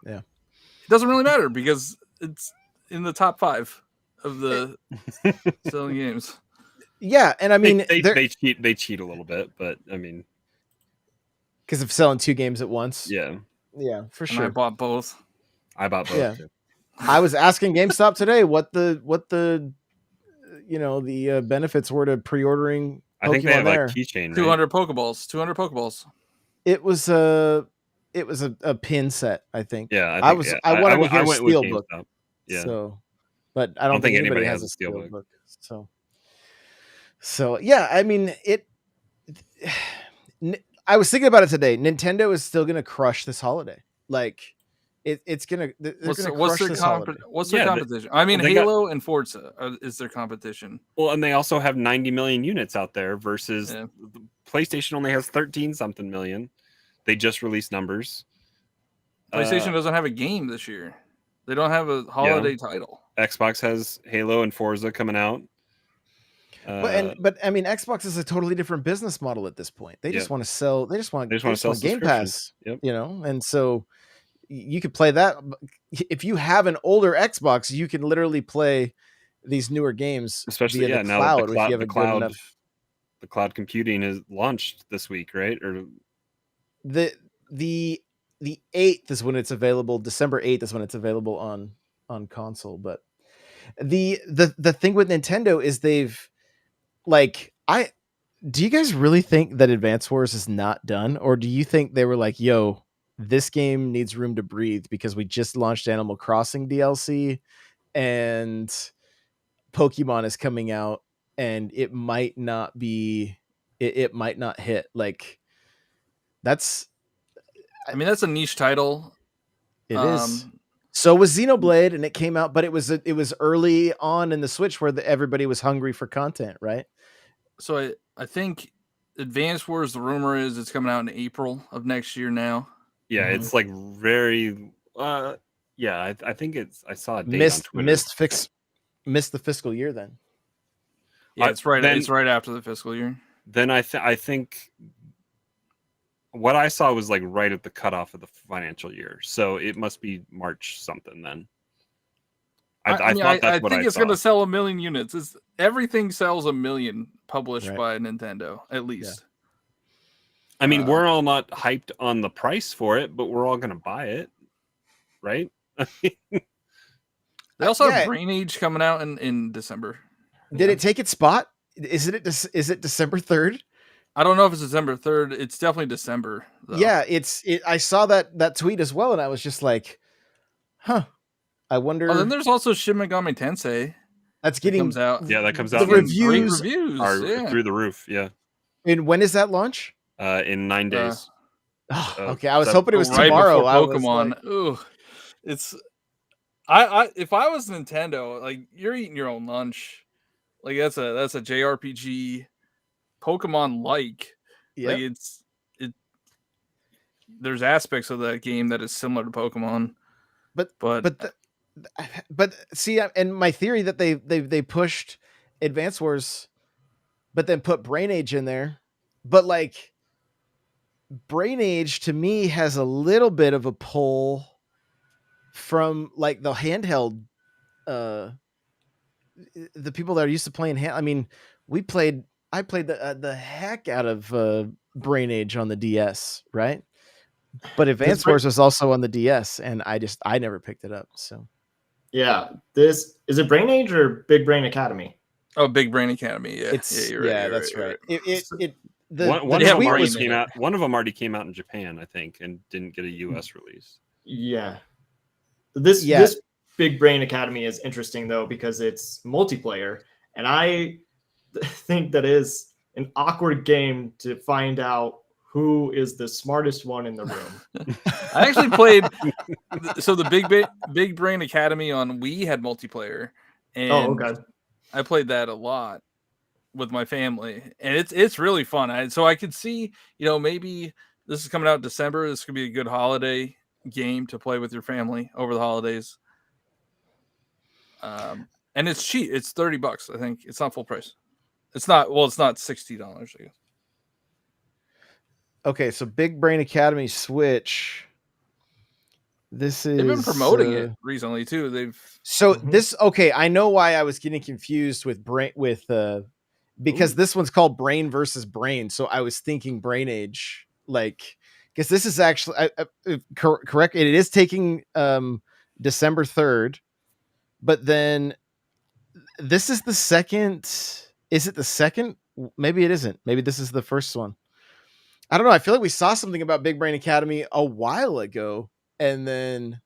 yeah, it doesn't really matter because it's in the top 5 of the selling games. Yeah, and I mean they cheat a little bit, but I mean, because of selling 2 games at once. Yeah, for And sure. I bought both. Too. I was asking GameStop today what the the benefits were to pre-ordering Pokemon. I think they have there. like keychain, right? 200 Pokeballs. It was a pin set, I think. Yeah, I wanted to hear Steelbook. Yeah. So, but I don't think anybody has a Steelbook. So yeah, I mean I was thinking about it today. Nintendo is still going to crush this holiday. Like it's going to. What's their competition? I mean, Halo and Forza is their competition. Well, and they also have 90 million units out there versus PlayStation only has 13 something million. They just released numbers. PlayStation doesn't have a game this year. They don't have a holiday title. Xbox has Halo and Forza coming out. But I mean, Xbox is a totally different business model at this point. They just want to sell. They just want to sell Game Pass. Yep. And so you could play that. If you have an older Xbox, you can literally play these newer games, especially via the now cloud. That If you have a good enough. The cloud computing is launched this week, right? Or the 8th is when it's available. December 8th is when it's available on console. But the thing with Nintendo is they've do you guys really think that Advance Wars is not done, or do you think they were like, yo, this game needs room to breathe because we just launched Animal Crossing DLC and Pokemon is coming out and it might not be it might not hit? Like that's a niche title. It is. So was Xenoblade, and it came out, but it was early on in the Switch where everybody was hungry for content, right? So I think Advance Wars, the rumor is it's coming out in April of next year now. Yeah, it's like very I think I saw a date on Twitter. Missed the fiscal year then. Yeah, it's right after the fiscal year. Then I think what I saw was like right at the cutoff of the financial year. So it must be March something then. I think it's going to sell 1 million units. Everything sells 1 million published by Nintendo, at least. I mean, we're all not hyped on the price for it, but we're all going to buy it, right? They also Yeah. have Brain Age coming out in December. Did it take its spot? Is it December 3rd? I don't know if it's December 3rd. It's definitely December, though. Yeah, I saw that tweet as well, and I was just like, huh. I wonder. Oh, then there's also Shin Megami Tensei. That's That getting comes out. Yeah, that comes the out. reviews Great reviews. Are Yeah. through the roof. Yeah. And when is that launch? In 9 days. Oh, So, okay, I was hoping it was right tomorrow. before I was Pokemon. like, Ooh, it's I if I was Nintendo, like you're eating your own lunch, like that's a JRPG, Pokemon like yep. it. There's aspects of that game that is similar to Pokemon, but see, and my theory that they pushed Advance Wars, but then put Brain Age in there, but like Brain Age to me has a little bit of a pull from like the handheld, the people that are used to playing I mean, I played the heck out of Brain Age on the DS, right? But Advance Wars was also on the DS, and I never picked it up. So yeah, this is it. Brain Age or Big Brain Academy? Oh, Big Brain Academy. Yeah, it's that's right. One of them already came out. One of them already came out in Japan, I think, and didn't get a US release. Yeah, this Big Brain Academy is interesting though because it's multiplayer, and I think that is an awkward game to find out who is the smartest one in the room. I actually played. So the Big Brain Academy on Wii had multiplayer, and I played that a lot with my family, and it's really fun. So I could see, maybe this is coming out in December. This could be a good holiday game to play with your family over the holidays. And it's cheap. It's $30. I think it's not full price. It's not $60. I guess. Okay, so Big Brain Academy Switch. They've been promoting it recently too. Okay, I know why I was getting confused with because this one's called Brain versus Brain. So I was thinking Brain Age, like, because this is actually correct. It is taking December 3rd, but then this is the second. Is it the second? Maybe it isn't. Maybe this is the first one. I don't know. I feel like we saw something about Big Brain Academy a while ago, and then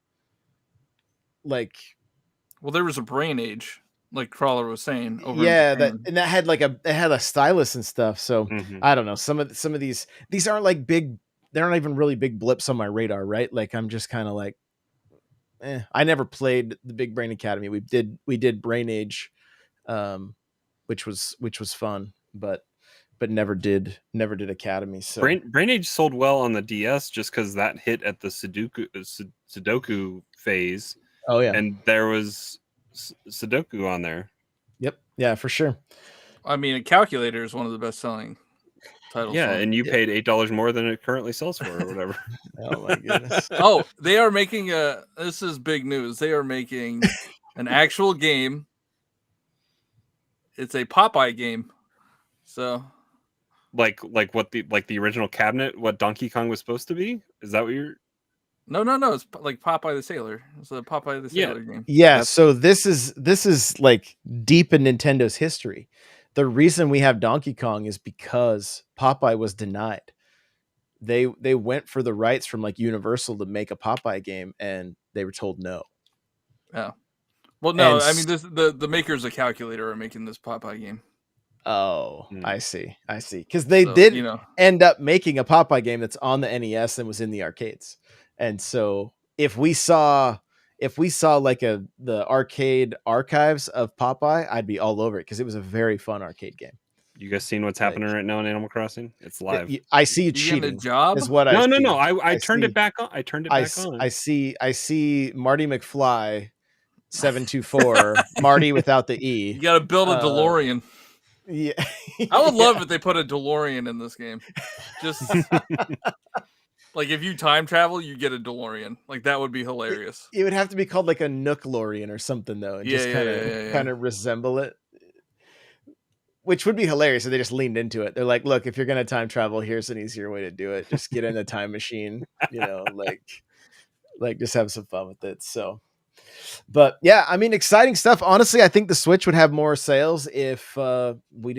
there was a Brain Age, like Crawler was saying. That had a stylus and stuff. So I don't know. Some of these aren't like big. They aren't even really big blips on my radar, right? Like I'm just kind of like, I never played the Big Brain Academy. We did Brain Age, which was fun, but never did Academy. So Brain Age sold well on the DS just because that hit at the Sudoku phase. Oh yeah, and there was Sudoku on there. Yep, yeah, for sure. I mean, a calculator is one of the best selling titles. Yeah, and you paid $8 more than it currently sells for, or whatever. Oh my goodness. Oh, they are making this is big news. They are making an actual game. It's a Popeye game. So like what the original cabinet, what Donkey Kong was supposed to be? Is that what you're? No. It's like Popeye the Sailor. It's a Popeye the Sailor game. Yeah. So this is like deep in Nintendo's history. The reason we have Donkey Kong is because Popeye was denied. They went for the rights from like Universal to make a Popeye game, and they were told no. Yeah. Well, no. I mean, the makers of Calculator are making this Popeye game. Oh, I see. Because they did end up making a Popeye game that's on the NES and was in the arcades. And so if we saw like the arcade archives of Popeye, I'd be all over it because it was a very fun arcade game. You guys seen what's happening right now in Animal Crossing? It's live. I see you cheating. Job? Is what No. I turned it back on. I turned it back on. I see Marty McFly 724 Marty without the E. You got to build a DeLorean. Yeah. I would love if they put a DeLorean in this game. Just like if you time travel, you get a DeLorean. Like that would be hilarious. It would have to be called like a Nooklorian or something though, and just kind of resemble it. which would be hilarious if they just leaned into it. They're like, look, if you're gonna time travel, here's an easier way to do it. Just get in a time machine, like just have some fun with it. So, but yeah, I mean, exciting stuff. Honestly, I think the Switch would have more sales if we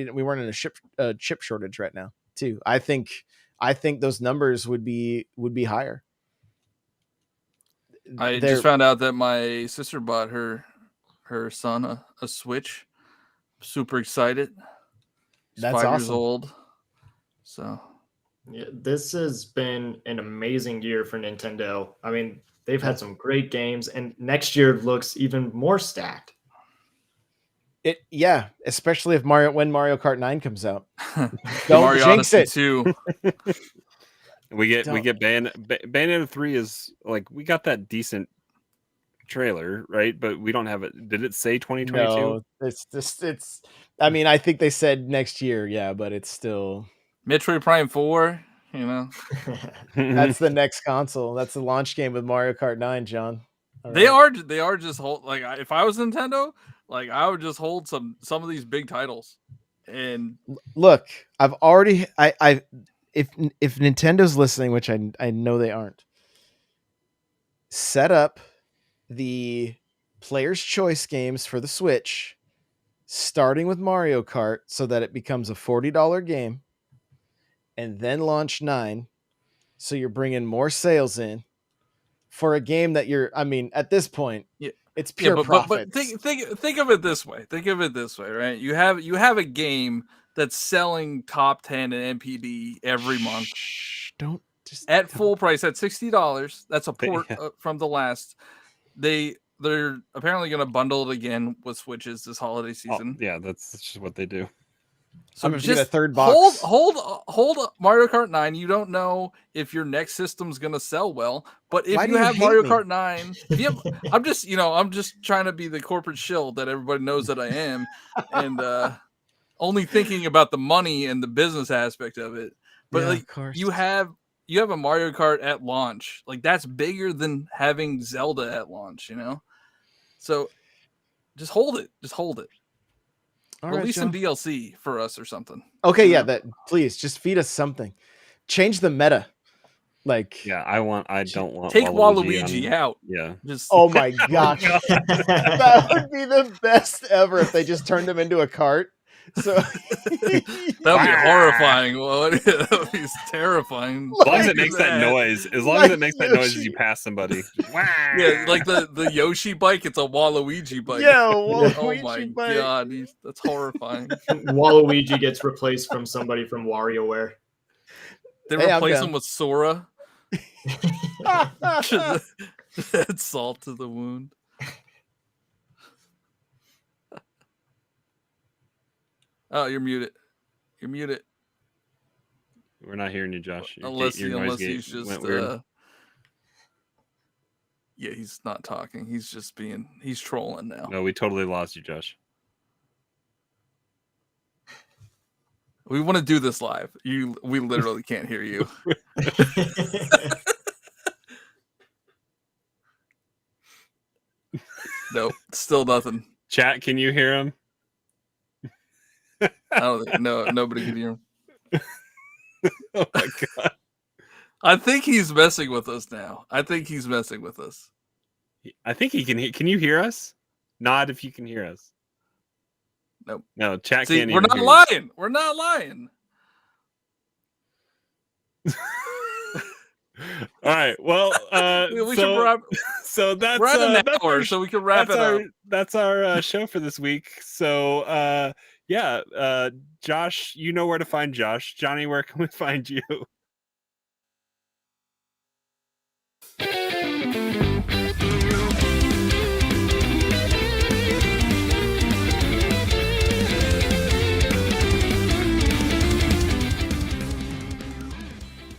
weren't in a chip shortage right now too. I think those numbers would be higher. I just found out that my sister bought her son a Switch. Super excited. He's That's 5 years awesome. old. So yeah, this has been an amazing year for Nintendo. I mean, they've had some great games, and next year looks even more stacked. Especially if when Mario Kart 9 comes out. Don't Mario jinx Odyssey it. 2. We get Bayonetta 3 is like, we got that decent trailer, right? But we don't have it. Did it say 2022? No, it's I mean, I think they said next year, yeah, but it's still Metroid Prime 4, you know. That's the next console. That's the launch game with Mario Kart 9, John. They are just hold, like, if I was Nintendo, like, I would just hold some of these big titles. And look, I've already if Nintendo's listening, which I know they aren't, set up the player's choice games for the Switch, starting with Mario Kart, so that it becomes a $40 game, and then launch 9, so you're bringing more sales in for a game that at this point, it's pure profits. But think of it this way. Think of it this way, right? You have a game that's selling top 10 in NPD every month. Don't just at full price at $60. That's a port from the last. They're apparently going to bundle it again with Switches this holiday season. Yeah, that's just what they do. So I'm gonna just get a third box. Hold Mario Kart 9. You don't know if your next system's gonna sell well, but if you have Mario Kart 9, I'm just trying to be the corporate shill that everybody knows that I am, and only thinking about the money and the business aspect of it. But you have a Mario Kart at launch, like that's bigger than having Zelda at launch, you know. So just hold it. Release some DLC for us or something. Okay, yeah, please just feed us something. Change the meta. Like, yeah, I don't want take Waluigi out. Yeah. Oh my gosh. That would be the best ever if they just turned him into a cart. So that would be horrifying. That would be terrifying. As long as it makes that noise. As long as it makes that noise as you pass somebody. Yeah, like the Yoshi bike, it's a Waluigi bike. Yeah, Waluigi oh my bike. God, that's horrifying. Waluigi gets replaced from somebody from WarioWare. They replace him with Sora. Add salt to the wound. Oh, you're muted. We're not hearing you, Josh. Unless he's just yeah, he's not talking. He's trolling now. No, we totally lost you, Josh. We want to do this live. We literally can't hear you. Nope, still nothing. Chat, can you hear him? I don't think nobody can hear him. Oh my God. I think he's messing with us now. I think he can. Can you hear us? Nod if you can hear us. Nope. No, chat See, can't we're even not hear lying. We're not lying. All right. Well, we should wrap. So that's we're at an hour, so we can wrap it up. That's our show for this week. So Josh, you know where to find Josh. Johnny, where can we find you?